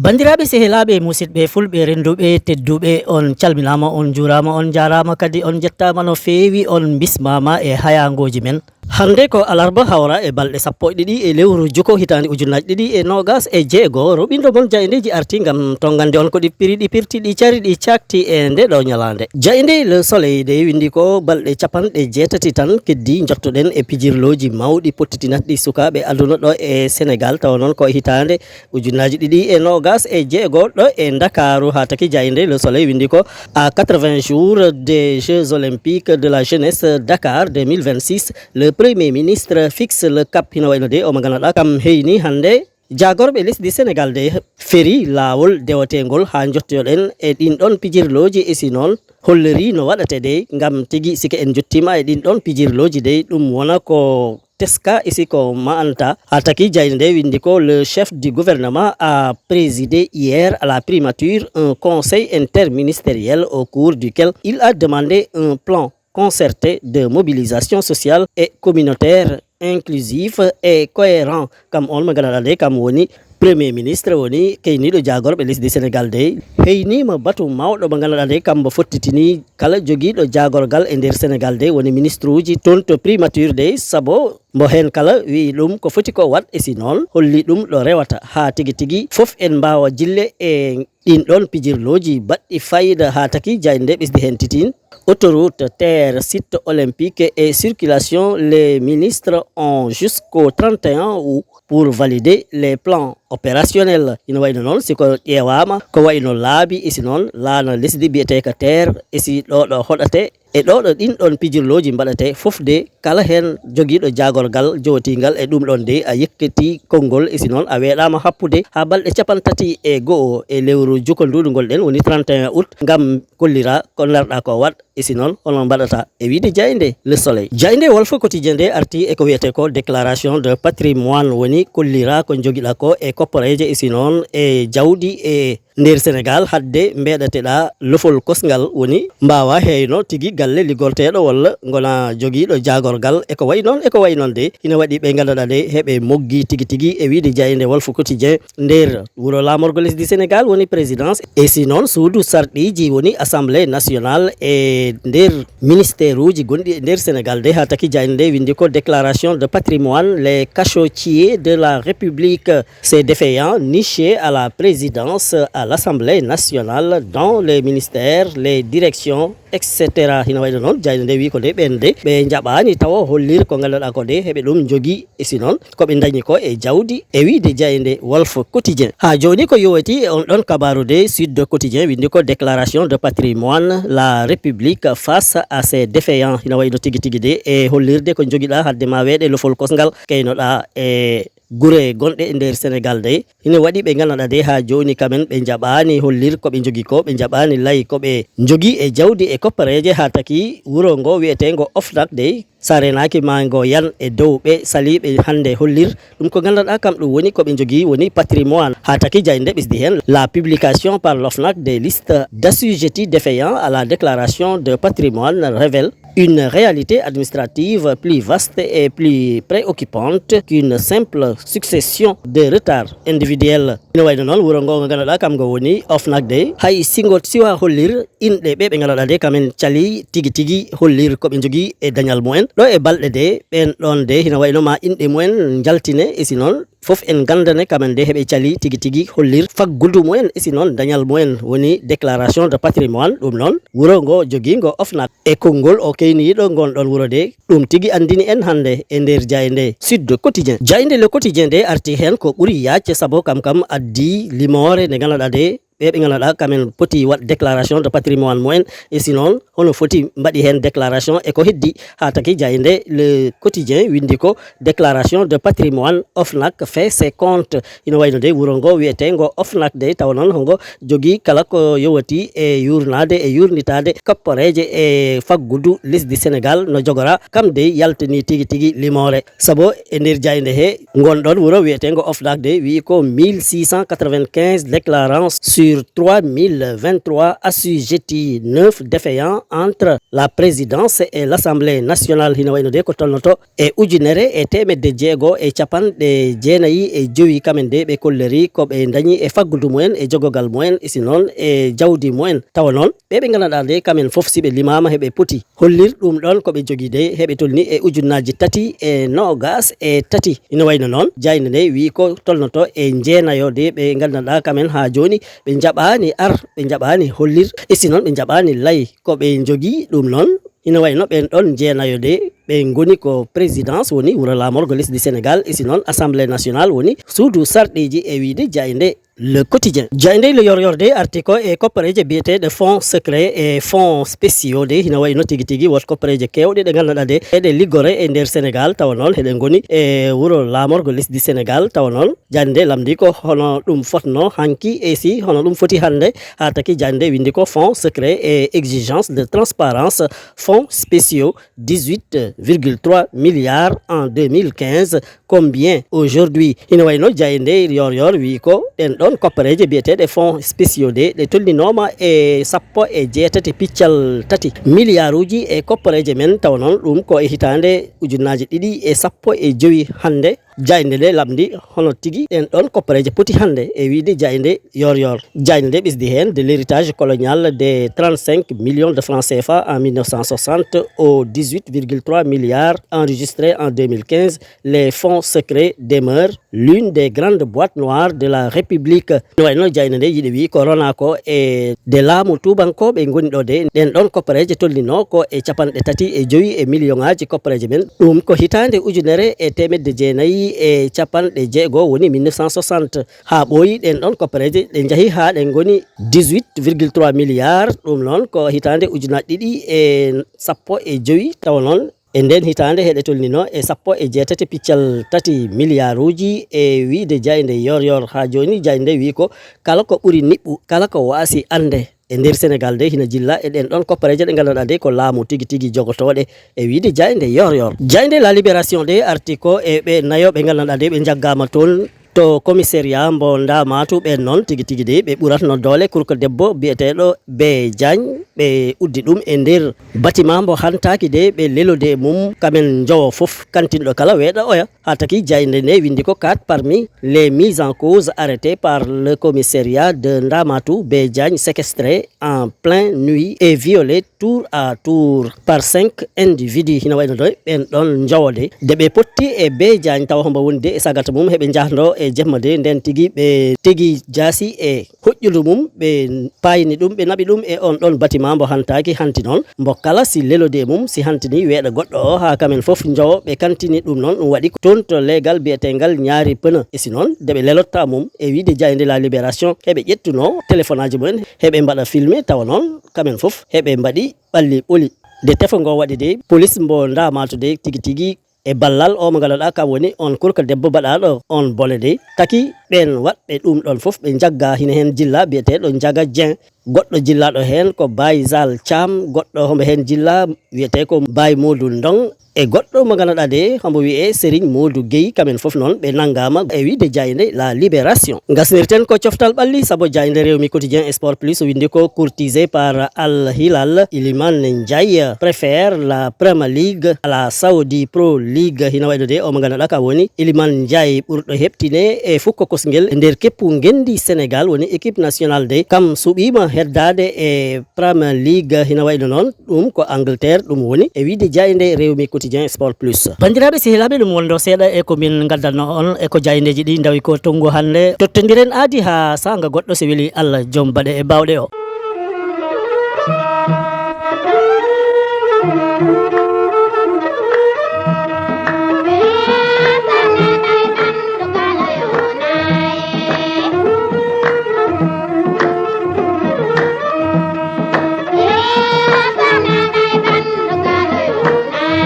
Bandiraɓe sehelaɓe musidɓe fulɓe renduɓe tedduɓe on calminama on jurama on jarama kadi on jettama no fewi on bismama e hayangoji men. Hande ko alarba hawra e balɗe 12 e lewru juko hitande ujunnaje 2026 roɓindo mon jayindeji arti gam tongande on ko ɗi pirti ɗi cari ɗi cakti e nde ɗo ñalande. Jayinde Le Soleil de windi ko balɗe capanɗe jeetati tan keddi jottoɗen e pijirloji mawɗi pottitinatɗi sukaɓe aduna ɗo e Sénégal taw noon ko hitande ujunnaje 2026 ɗo e Dakaru ha taki jayinde Le Soleil windi ko à 80 jours des Jeux Olympiques de la jeunesse Dakar 2026 le Premier ministre fixe le cap hino wayno de o mo ganduɗa kam heyni hande jagorɓe lesdi Sénégal de feri lawol dewategol ha jottoɗen e ɗin ɗon pijirloji e si noon holliri no waɗate de gam tigui sike en jottima e ɗin ɗon pijirloji de ɗum wona ko teska ici ko maanta ataki jayinde windi ko le chef du gouvernement a présidé hier à la primature un conseil interministériel au cours duquel il a demandé un plan concerté de mobilisation sociale et communautaire inclusif et cohérent kam on mo ganduɗa de kam woni premier ministre woni keyniɗo jagorɓe lesdi Sénégal de heynima batu mawɗo mo ganduɗa de kam mo fottitini kala joguiɗo jagorgal e nder Sénégal de woni ministre uji toon to primature de sabo mo hen kala wi ɗum ko foti ko wat e si noon holli ɗum ɗo rewata ha tigui tigui foof en mbawa jille e ɗin ɗon pijirloji baɗɗi fayida ha taki jayinde ɓesdi hen titin autoroute, terre, site olympique et circulation. Les ministres ont jusqu'au 31 août pour valider les plans opérationnels. Ino wayno noon siko ƴewama ko wayno laabi e si noon laana lesdi biyete ka terre e si ɗo hoɗate e ɗo ɗin ɗon pijirloji mbaɗate fof de kala hen joguiɗo jagorgal jowotingal e ɗum ɗon de a yekkati konngol e si noon a weeɗama happude ha balɗe 31 e lewru jukko nduɗu golɗen woni 31 août gam kollira ko larɗa ko wat e si noon hono mbaɗata e wiide jayinde Le Soleil. Jayinde Walf Quotidien de arti e ko wiyete ko déclaration de patrimoine woni kollira ko joguiɗa ko e koppareje e si noon e jawdi e nder Sénégal hadde mbeɗateɗa lofol kosgal woni mbawa heyno tigui galle liggorteɗo walla gona joguiɗo jagorgal eko way noon de ina waɗi ɓe ganduɗa de heɓe moggi tigui e wiide jayinde Walf Quotidien nder wuuro lamorgo lesdi Sénégal woni présidence e si noon suudu sarɗiji woni assemblée nationale e nder ministère uji gonɗi e nder Sénégal de ha taki jayinde windi ko déclaration de patrimoine les cachotiers de la République ces défaillants nichés à la présidence à l'Assemblée nationale dans les ministères, les directions, etc. hino wayno noon jayinde wi ko de ɓende ɓe jaɓani tawa hollir ko ganduɗa ko de heɓe ɗum jogui e si noon koɓe dañi ko e jawdi e wiide jayinde Walf Quotidien. Ha joni ko yowati e on ɗon kabaru de Sud Quotidien windi ko déclaration de patrimoine la République face à ses défaillants hino wayno tigui de e hollirde ko joguiɗa hadde ma weeɗe lofol kosgal keynoɗa e gure gonɗe e nder Sénégal de ina waɗi ɓe ganduɗa de ha joni kamen ɓe jaɓani hollir koɓe jogui ko ɓe jaɓani laayi koɓe jogui e jawdi e koppareje ha taki wuro ngo wiyetego OFNAC de sarenaki ma ngo yan e dow ɓe saliɓe hande hollir ɗum ko ganduɗa kam ɗum woni koɓe jogui woni patrimoine ha taki jayinde ɓesdi hen la publication par l'OFNAC des listes d'assujettis défaillants à la déclaration de patrimoine révèle une réalité administrative plus vaste et plus préoccupante qu'une simple succession de retards individuels. Ina wayno noon wuro ngo ganduɗa kam ngo woni OFNAC de hay singot siwa hollir inɗe ɓe ganduɗa de kamen cali tigui hollir koɓe jogui e dañal mumen ɗo e balɗe de ɓen ɗon de hina wayno ma inɗe mumen jaltine e si noon fof en gandane kamen de heɓe cali tigui hollir faggudu mumen e si noon dañal mumen woni déclaration de patrimoine ɗum noon wuro ngo joguigo OFNAC e konngol o keyniɗo gonɗon wuro de ɗum tigui andini en hande e nder jayinde Sud Quotidien. Jayinde Le Quotidien de arti hen ko ɓuuri yacce saabu kam addi limore nde ganduɗa de ɓe ganduɗa kamen poti wat déclaration de patrimoine mumen et sinon hono foti mbaɗi hen déclaration e ko heddi ha taki jayinde le quotidien windi ko déclaration de patrimoine OFNAC fait ses comptes ina wayno de wuro ngo wiyete ngo OFNAC de taw noon hongo jogui kala ko yowati e yurnade e yurnitade koppareje e faggudu lesdi Sénégal no jogora kam de yaltani tigi tigi limore sabo e nder jayinde he gonɗon wuro wiyete ngo OFNAC de wi ko 1695 déclarants sur 3023 assujettis, 9 défaillants entre la présidence et l'Assemblée nationale hino wayno de ko tolnoto e ujunere e temedde jeego e capanɗe jeenayi e jowi kamen de ɓe kolleri ko ɓe dañi e faggudu mumen e jogogal mumen isi noon e jawdi mumen tawa noon ɓe ganduɗa de kamen foof siɓe limama heɓe poti hollir ɗum ɗon koɓe jogui de heɓe tolni e ujunnaji tati e nogas e tati ina wayno noon jayne nde wi ko tolnoto e jeenayode ɓe ganduɗa kamen ha joni ɓe jaɓani ɓe jaɓani hollir isi noon ɓe jaɓani lay ko ɓe jogui ɗum noon ina wayno ɓen ɗon jeenayo de ɓe goni ko présidence woni wuro lamorgo lesdi Sénégal isi noon assemblée nationale woni suudu sarɗiji e wiide jayinde le quotidien jayinde le yoryorde article e koppareje biyeteɗe fonds secret e fonds spéciaux de hina wayno tigi tigi wot koppareje kewɗe ɗe ganduɗa de eɗe liggore e nder Sénégal tawa noon heɗe goni e wuro lamorgo lesdi Sénégal tawa noon jande lamdi ko hono ɗum fotno hanki e si hono ɗum foti hande ha taki jande windi ko fonds secret et exigence de transparence fonds spéciaux 18,3 milliards en 2015 combien aujourd'hui hina wayno jayinde yor wi ko ɗen ɗon koppareje biyeteɗe fonds spéciaux de ɗe tolninoma e sappo e jeetati piccal tati milliard uji e koppareje men tawa noon ɗum ko e hitande ujunnaji ɗiɗi e sappo e joyi hande jayinde nde lamdi hono tigi ɗen ɗon koppareje poti hande e wiide jayinde yor jayinde nde ɓisdi hen de l'héritage colonial des 35 millions de francs CFA en 1960 aux 18,3 milliards enregistrés en 2015 les fonds secrets demeurent l'une des grandes boîtes noires de la République no wayno jayinde nde yiɗi wi ko rona ko e de laamu tubankoɓe goni ɗo de ɗen ɗon koppareje tollino ko e capanɗe tati e joyi e million ngaji koppareje men ɗum ko hitande ujunere e temedde jeenayi e capanɗe jeego woni 1960 ha ɓooyi ɗen ɗon koppareje ɗe jaahi ha ɗen goni 18,3 milliards ɗum noon ko hitande ujunaji ɗiɗi e sappo e joyi tawa noon e nden hitande heɗe tolnino e sappo e jeetati piccal tati milliard uji e wiide jayinde yor ha joni jayinde wi ko kala ko ɓuuri niɓɓu kala ko waasi ande e nder Sénégal de hina jilla e ɗen ɗon koppareje ɗe ganduɗa de ko laamu tigi tigi jogotoɗe e wiide jayinde yor jayinde la libération de article e ɓe nayo ɓe ganduɗa de ɓe jaggama toon to commissariat mbo Ndamatu ɓen noon tigi tigi de ɓe ɓuratno doole kurko debbo biyeteɗo be Diagne ɓe uddi ɗum e nder bâtiment mbo hantaki de ɓe lelode mum kamen jowo foof kantinɗo kala weeɗa oya ha taki jayinde nde windi ko 4 parmi les mises en cause arrêtées par le commissariat de Ndamatu be Diagne séquestrés en pleine nuit et violés tour à tour par 5 individus hina wayno ɗo ɓen ɗon jawode de ɓe potti e be Diagne tawa hombo woni de e sagata mum heɓe jahdo e jemma de nden tigi ɓe tigi jaasi e hoƴƴudu mum ɓe payini ɗum ɓe naɓi ɗum e on ɗon bâtiment mbo hantaki hanti noon mbo kala si lelode mum si hantini weeɗa goɗɗo o ha kamen foof jowo ɓe kantini ɗum noon ɗum waɗi toon to legal biyetegal ñaari pneu e si noon deɓe lelotta mum e wiide jayinde la libération heɓe ƴettuno téléphone aji mumen heɓe mbaɗa filmé tawa noon kamen foof heɓe mbaɗi ɓalli ɓoli de tefa ngo waɗi de police mbo Ndamatu de tigi tigi e ballal o mo ganduɗa kam woni on kurko debbo baɗaɗo on bole de taki ɓen waɗɓe ɗum ɗon foof ɓe jagga hina hen jilla biyeteɗo Diaga Dieng goɗɗo jillaɗo hen ko Baye Zal Thiam goɗɗo homo hen jilla wiyete ko Baye Modou Ndong e goɗɗo mo ganduɗa de hombo wiye Serigne Modou Gueye kamen foof noon ɓe nanggama e wiide jayinde la libération gasnirten ko coftal ɓalli saabu jayinde Rewmi Quotidien Sport Plus windi ko courtisé par Al Hilal Iliman Ndiaye préfère la Premier League à la Saudi Pro League hina wayno de o mo ganduɗa ka woni Iliman Ndiaye ɓurɗo heɓtine e fukko kosguel nder keppu gendi Sénégal woni équipe nationale de kam suɓima heddade e Premier League hina wayno noon ɗum ko Angleterre ɗum woni e wiide jayinde Rewmi Quotidien Sport Plus bandiraɓe sehilaɓe ɗum wondo seeɗa e komin gaddanno on e ko jayindeji ɗi dawi ko tongu hande tottodiren aadi ha sanga goɗɗo so weeli Allah joom baɗe e bawɗe o